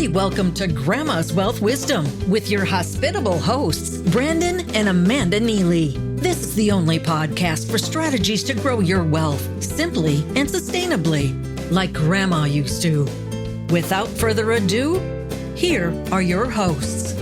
hearty welcome to Grandma's Wealth Wisdom with your hospitable hosts, Brandon and Amanda Neely. This is the only podcast for strategies to grow your wealth simply and sustainably, like Grandma used to. Without further ado, here are your hosts.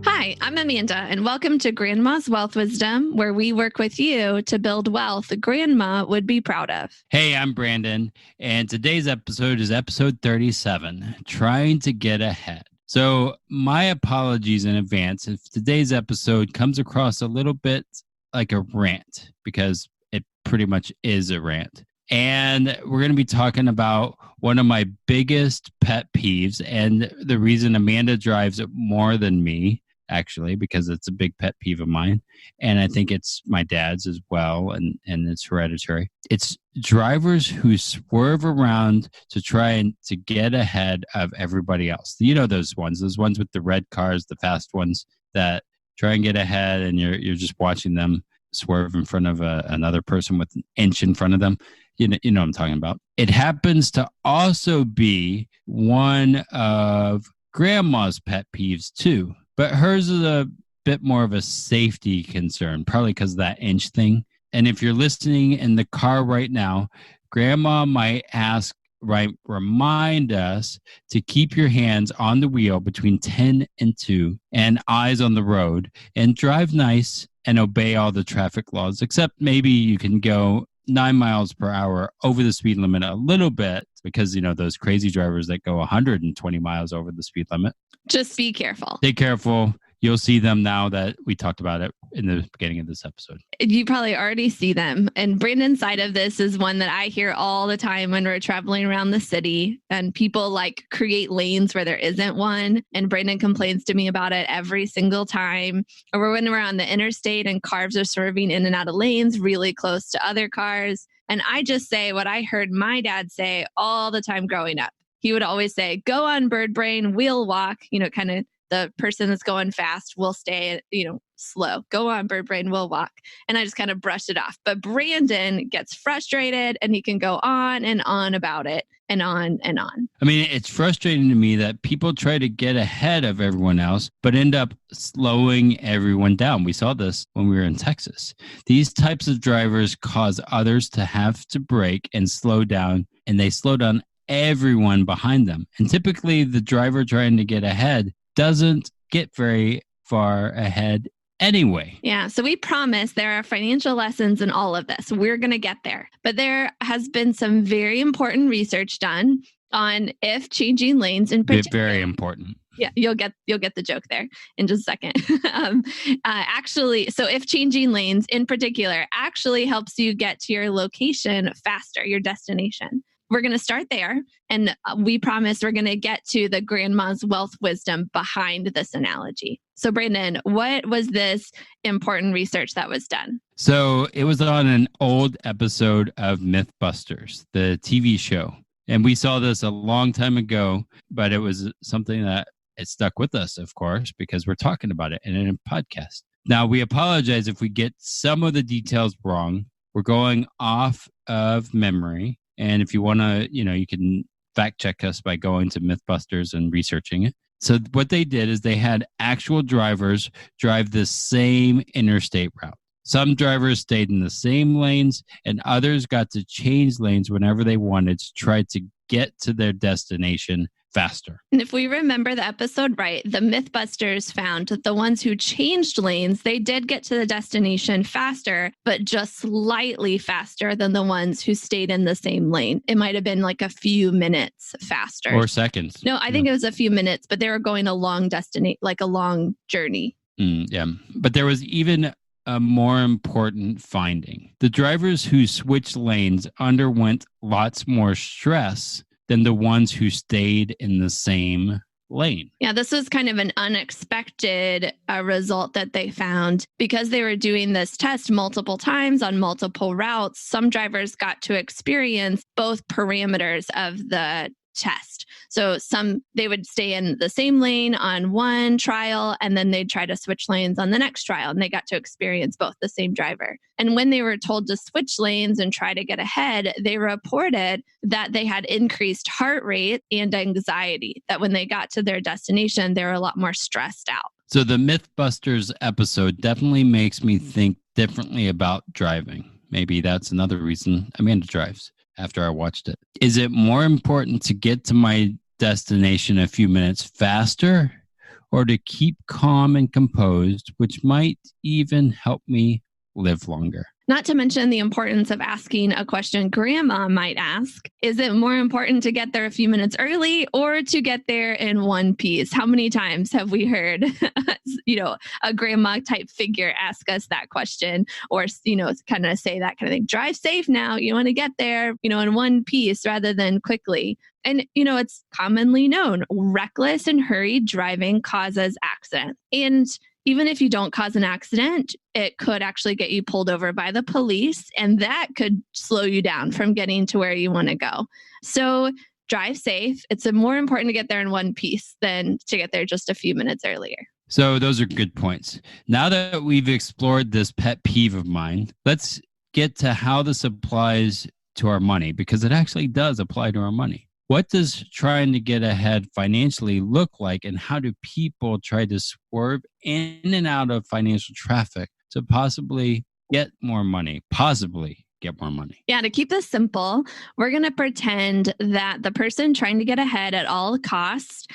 Hi, I'm Amanda, and welcome to Grandma's Wealth Wisdom, where we work with you to build wealth Grandma would be proud of. Hey, I'm Brandon, and today's episode is episode 37, Trying to Get Ahead. So my apologies in advance if today's episode comes across a little bit like a rant, because it pretty much is a rant. And we're going to be talking about one of my biggest pet peeves, and the reason Amanda drives it more than me, actually, because it's a big pet peeve of mine. And I think it's my dad's as well, and it's hereditary. It's drivers who swerve around to try and to get ahead of everybody else. You know those ones with the red cars, the fast ones that try and get ahead, and you're just watching them swerve in front of another person with an inch in front of them. You know what I'm talking about. It happens to also be one of Grandma's pet peeves too. But hers is a bit more of a safety concern, probably because of that inch thing. And if you're listening in the car right now, Grandma might remind us to keep your hands on the wheel between 10 and 2 and eyes on the road, and drive nice and obey all the traffic laws, except maybe you can go 9 miles per hour over the speed limit a little bit, because, you know, those crazy drivers that go 120 miles over the speed limit. Just be careful. Stay careful. You'll see them now that we talked about it in the beginning of this episode. You probably already see them. And Brandon's side of this is one that I hear all the time when we're traveling around the city, and people like create lanes where there isn't one. And Brandon complains to me about it every single time. Or when we're on the interstate and cars are swerving in and out of lanes really close to other cars. And I just say what I heard my dad say all the time growing up. He would always say, go on, bird brain, we'll walk, kind of the person that's going fast will stay, slow. Go on, bird brain, we'll walk. And I just kind of brushed it off. But Brandon gets frustrated, and he can go on and on about it, and on and on. I mean, it's frustrating to me that people try to get ahead of everyone else, but end up slowing everyone down. We saw this when we were in Texas. These types of drivers cause others to have to brake and slow down, and they slow down everyone behind them. And typically the driver trying to get ahead doesn't get very far ahead anyway. Yeah. So we promise there are financial lessons in all of this. We're going to get there. But there has been some very important research done on if changing lanes in particular. Very important. Yeah, you'll get the joke there in just a second. So if changing lanes in particular actually helps you get to your location faster, your destination. We're going to start there, and we promise we're going to get to the Grandma's Wealth Wisdom behind this analogy. So Brandon, what was this important research that was done? So it was on an old episode of Mythbusters, the TV show. And we saw this a long time ago, but it was something that it stuck with us, of course, because we're talking about it in a podcast. Now, we apologize if we get some of the details wrong. We're going off of memory. And if you want to, you can fact check us by going to Mythbusters and researching it. So what they did is they had actual drivers drive the same interstate route. Some drivers stayed in the same lanes, and others got to change lanes whenever they wanted to try to get to their destination faster. And if we remember the episode right, the Mythbusters found that the ones who changed lanes, they did get to the destination faster, but just slightly faster than the ones who stayed in the same lane. It might have been like a few minutes faster. Or seconds. No, I think it was a few minutes, but they were going a long a long journey. Yeah. But there was even a more important finding. The drivers who switched lanes underwent lots more stress than the ones who stayed in the same lane. Yeah, this was kind of an unexpected result that they found. Because they were doing this test multiple times on multiple routes, some drivers got to experience both parameters of the test. So they would stay in the same lane on one trial, and then they'd try to switch lanes on the next trial, and they got to experience both the same driver. And when they were told to switch lanes and try to get ahead, they reported that they had increased heart rate and anxiety, that when they got to their destination, they were a lot more stressed out. So the Mythbusters episode definitely makes me think differently about driving. Maybe that's another reason Amanda drives after I watched it. Is it more important to get to my destination a few minutes faster, or to keep calm and composed, which might even help me live longer? Not to mention the importance of asking a question grandma might ask. Is it more important to get there a few minutes early or to get there in one piece? How many times have we heard, a grandma type figure ask us that question, or, kind of say that kind of thing? Drive safe now. You want to get there, in one piece rather than quickly. And, it's commonly known, reckless and hurried driving causes accidents. And even if you don't cause an accident, it could actually get you pulled over by the police, and that could slow you down from getting to where you want to go. So drive safe. It's more important to get there in one piece than to get there just a few minutes earlier. So those are good points. Now that we've explored this pet peeve of mine, let's get to how this applies to our money, because it actually does apply to our money. What does trying to get ahead financially look like, and how do people try to swerve in and out of financial traffic to possibly get more money? Yeah, to keep this simple, we're going to pretend that the person trying to get ahead at all costs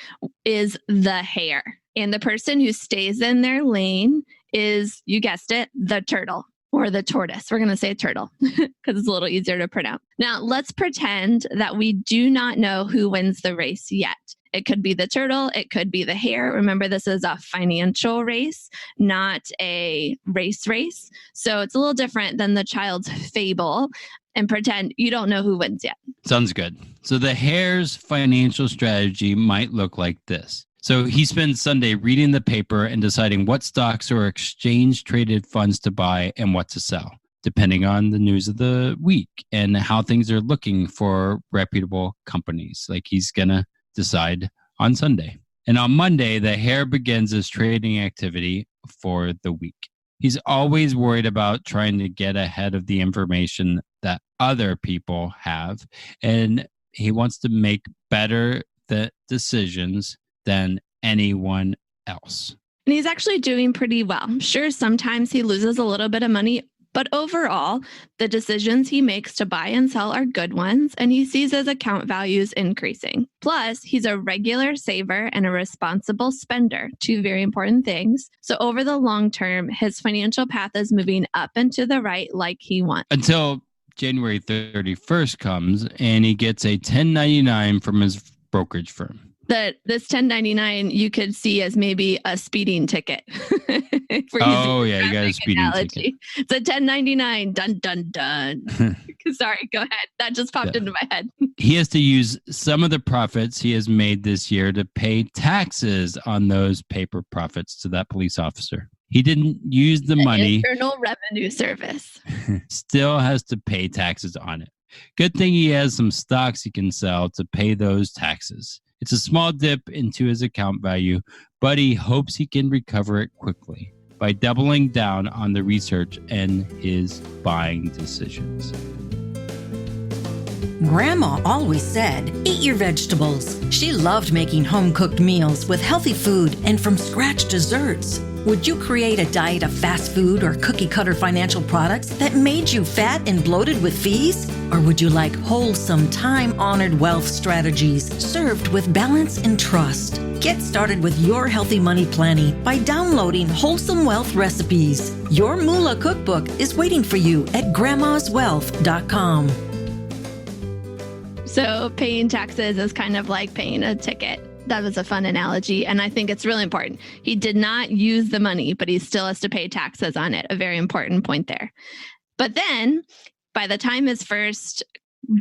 is the hare, and the person who stays in their lane is, you guessed it, the turtle. Or the tortoise. We're going to say turtle because it's a little easier to pronounce. Now, let's pretend that we do not know who wins the race yet. It could be the turtle. It could be the hare. Remember, this is a financial race, not a race. So it's a little different than the child's fable. And pretend you don't know who wins yet. Sounds good. So the hare's financial strategy might look like this. So he spends Sunday reading the paper and deciding what stocks or exchange-traded funds to buy and what to sell, depending on the news of the week and how things are looking for reputable companies. Like he's going to decide on Sunday. And on Monday, the hare begins his trading activity for the week. He's always worried about trying to get ahead of the information that other people have, and he wants to make better decisions than anyone else. And he's actually doing pretty well. Sure, sometimes he loses a little bit of money, but overall, the decisions he makes to buy and sell are good ones, and he sees his account values increasing. Plus, he's a regular saver and a responsible spender, two very important things. So over the long term, his financial path is moving up and to the right like he wants. Until January 31st comes and he gets a 1099 from his brokerage firm. That this 1099 you could see as maybe a speeding ticket. You got a speeding ticket. It's a 1099. Dun, dun, dun. Sorry, go ahead. That just popped into my head. He has to use some of the profits he has made this year to pay taxes on those paper profits to that police officer. He didn't use the money. Internal Revenue Service. Still has to pay taxes on it. Good thing he has some stocks he can sell to pay those taxes. It's a small dip into his account value, but he hopes he can recover it quickly by doubling down on the research and his buying decisions. Grandma always said, eat your vegetables. She loved making home-cooked meals with healthy food and from-scratch desserts. Would you create a diet of fast food or cookie-cutter financial products that made you fat and bloated with fees? Or would you like wholesome, time-honored wealth strategies served with balance and trust? Get started with your healthy money planning by downloading Wholesome Wealth Recipes. Your Moolah cookbook is waiting for you at grandmaswealth.com. So paying taxes is kind of like paying a ticket. That was a fun analogy, and I think it's really important. He did not use the money, but he still has to pay taxes on it. A very important point there. But then, by the time his first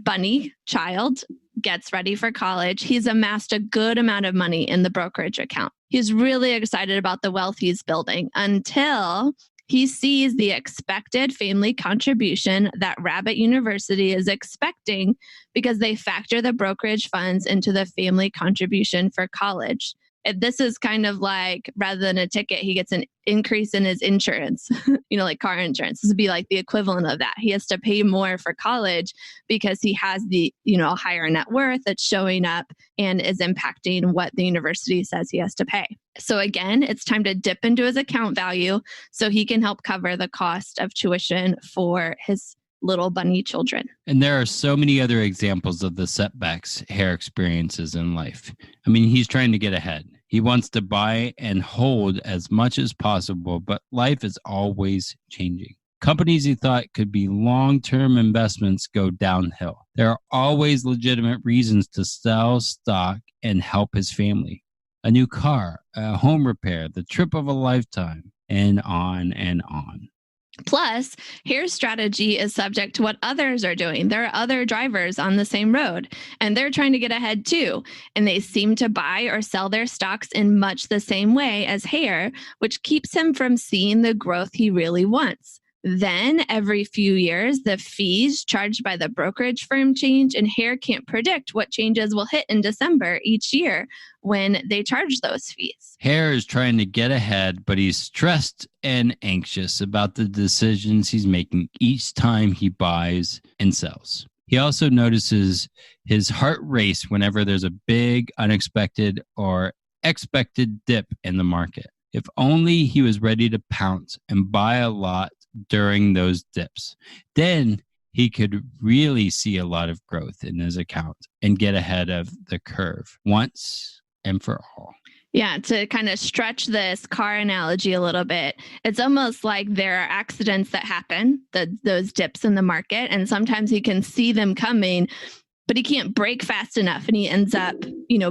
bunny child gets ready for college, he's amassed a good amount of money in the brokerage account. He's really excited about the wealth he's building until He sees the expected family contribution that Rabbit University is expecting because they factor the brokerage funds into the family contribution for college. This is kind of like, rather than a ticket, he gets an increase in his insurance, like car insurance. This would be like the equivalent of that. He has to pay more for college because he has the, higher net worth that's showing up and is impacting what the university says he has to pay. So again, it's time to dip into his account value so he can help cover the cost of tuition for his little bunny children. And there are so many other examples of the setbacks Hare experiences in life. I mean, he's trying to get ahead. He wants to buy and hold as much as possible, but life is always changing. Companies he thought could be long-term investments go downhill. There are always legitimate reasons to sell stock and help his family. A new car, a home repair, the trip of a lifetime, and on and on. Plus, Hare's strategy is subject to what others are doing. There are other drivers on the same road, and they're trying to get ahead too. And they seem to buy or sell their stocks in much the same way as Hare, which keeps him from seeing the growth he really wants. Then, every few years, the fees charged by the brokerage firm change, and Hare can't predict what changes will hit in December each year when they charge those fees. Hare is trying to get ahead, but he's stressed and anxious about the decisions he's making each time he buys and sells. He also notices his heart race whenever there's a big, unexpected, or expected dip in the market. If only he was ready to pounce and buy a lot during those dips. Then he could really see a lot of growth in his account and get ahead of the curve once and for all. Yeah, to kind of stretch this car analogy a little bit, it's almost like there are accidents that happen, those dips in the market, and sometimes he can see them coming, but he can't brake fast enough, and he ends up,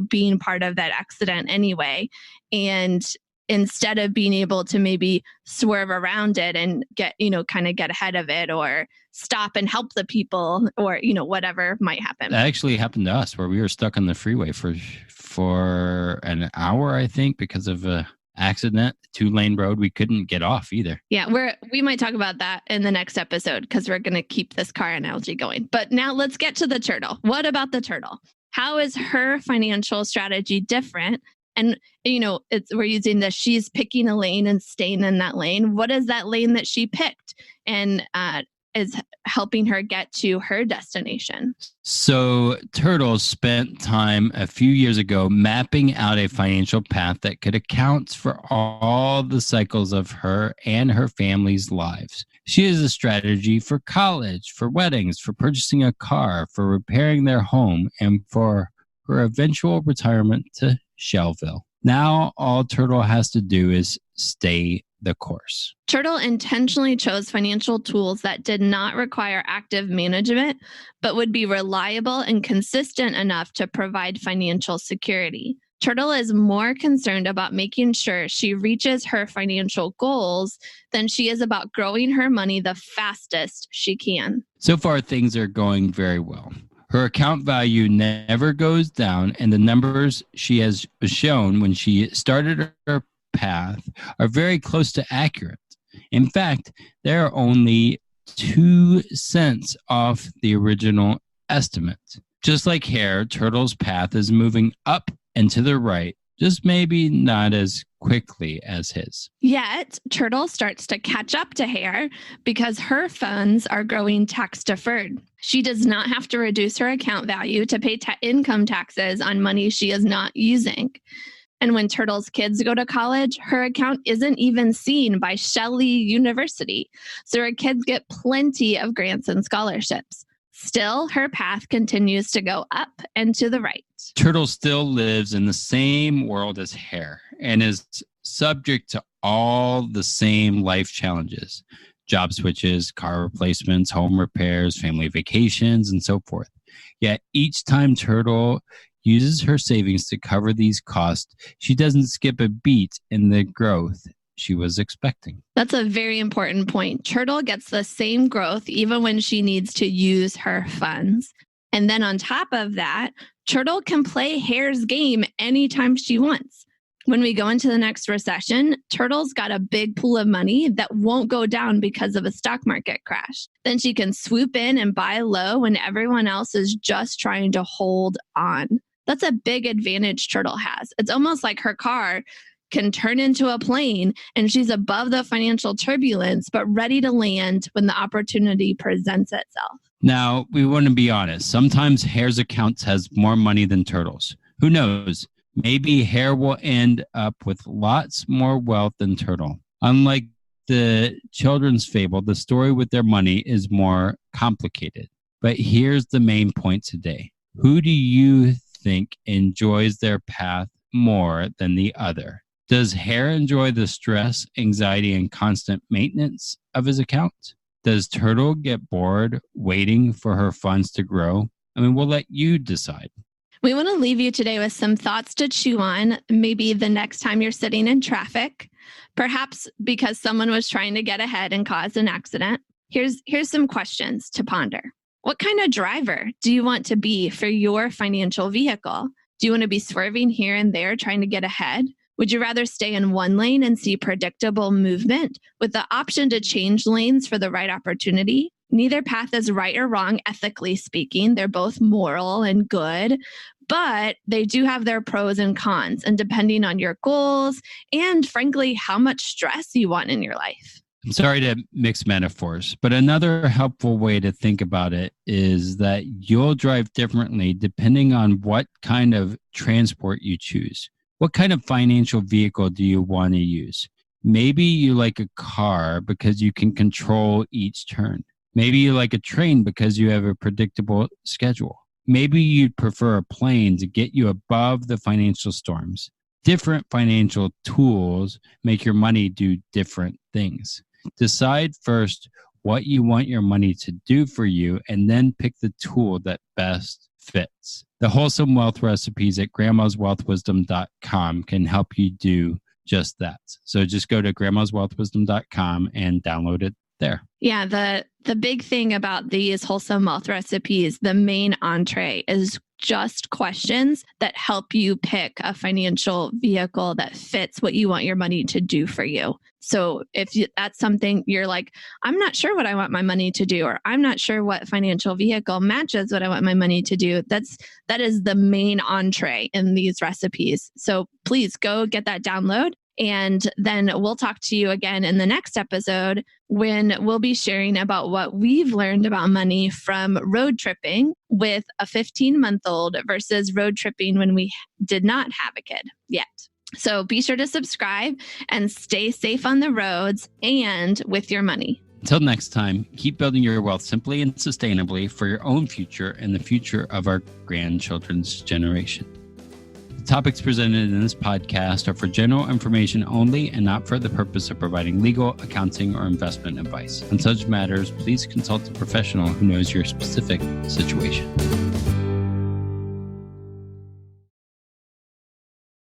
being part of that accident anyway. And instead of being able to maybe swerve around it and get, kind of get ahead of it or stop and help the people or, whatever might happen. That actually happened to us where we were stuck on the freeway for an hour, I think, because of a accident, 2-lane road. We couldn't get off either. Yeah, we might talk about that in the next episode because we're going to keep this car analogy going. But now let's get to the turtle. What about the turtle? How is her financial strategy different? And, we're using the she's picking a lane and staying in that lane. What is that lane that she picked and is helping her get to her destination? So Turtle spent time a few years ago mapping out a financial path that could account for all the cycles of her and her family's lives. She has a strategy for college, for weddings, for purchasing a car, for repairing their home, and for her eventual retirement to Shellville. Now all Turtle has to do is stay the course. Turtle intentionally chose financial tools that did not require active management, but would be reliable and consistent enough to provide financial security. Turtle is more concerned about making sure she reaches her financial goals than she is about growing her money the fastest she can. So far, things are going very well. Her account value never goes down, and the numbers she has shown when she started her path are very close to accurate. In fact, they are only 2 cents off the original estimate. Just like Hare, Turtle's path is moving up and to the right, just maybe not as quickly as his. Yet, Turtle starts to catch up to Hare because her funds are growing tax deferred. She does not have to reduce her account value to pay income taxes on money she is not using. And when Turtle's kids go to college, her account isn't even seen by Shelley University. So her kids get plenty of grants and scholarships. Still, her path continues to go up and to the right. Turtle still lives in the same world as Hare and is subject to all the same life challenges: job switches, car replacements, home repairs, family vacations, and so forth. Yet each time Turtle uses her savings to cover these costs, she doesn't skip a beat in the growth she was expecting. That's a very important point. Turtle gets the same growth even when she needs to use her funds. And then on top of that, Turtle can play Hare's game anytime she wants. When we go into the next recession, Turtle's got a big pool of money that won't go down because of a stock market crash. Then she can swoop in and buy low when everyone else is just trying to hold on. That's a big advantage Turtle has. It's almost like her car can turn into a plane and she's above the financial turbulence, but ready to land when the opportunity presents itself. Now, we want to be honest. Sometimes Hare's accounts has more money than Turtle's. Who knows? Maybe Hare will end up with lots more wealth than Turtle. Unlike the children's fable, the story with their money is more complicated. But here's the main point today. Who do you think enjoys their path more than the other? Does Hare enjoy the stress, anxiety, and constant maintenance of his account? Does Turtle get bored waiting for her funds to grow? We'll let you decide. We want to leave you today with some thoughts to chew on, maybe the next time you're sitting in traffic, perhaps because someone was trying to get ahead and caused an accident. Here's some questions to ponder. What kind of driver do you want to be for your financial vehicle? Do you want to be swerving here and there trying to get ahead? Would you rather stay in one lane and see predictable movement with the option to change lanes for the right opportunity? Neither path is right or wrong, ethically speaking. They're both moral and good, but they do have their pros and cons, and depending on your goals and, frankly, how much stress you want in your life. I'm sorry to mix metaphors, but another helpful way to think about it is that you'll drive differently depending on what kind of transport you choose. What kind of financial vehicle do you want to use? Maybe you like a car because you can control each turn. Maybe you like a train because you have a predictable schedule. Maybe you'd prefer a plane to get you above the financial storms. Different financial tools make your money do different things. Decide first what you want your money to do for you, and then pick the tool that best fits. The Wholesome Wealth Recipes at grandmaswealthwisdom.com can help you do just that. So just go to grandmaswealthwisdom.com and download it there. Yeah, the big thing about these Wholesome Wealth Recipes, the main entree is just questions that help you pick a financial vehicle that fits what you want your money to do for you. So if that's something you're like, I'm not sure what I want my money to do, or I'm not sure what financial vehicle matches what I want my money to do, that is the main entree in these recipes. So please go get that download. And then we'll talk to you again in the next episode when we'll be sharing about what we've learned about money from road tripping with a 15-month-old versus road tripping when we did not have a kid yet. So be sure to subscribe and stay safe on the roads and with your money. Until next time, keep building your wealth simply and sustainably for your own future and the future of our grandchildren's generation. Topics presented in this podcast are for general information only and not for the purpose of providing legal, accounting, or investment advice. On such matters, please consult a professional who knows your specific situation.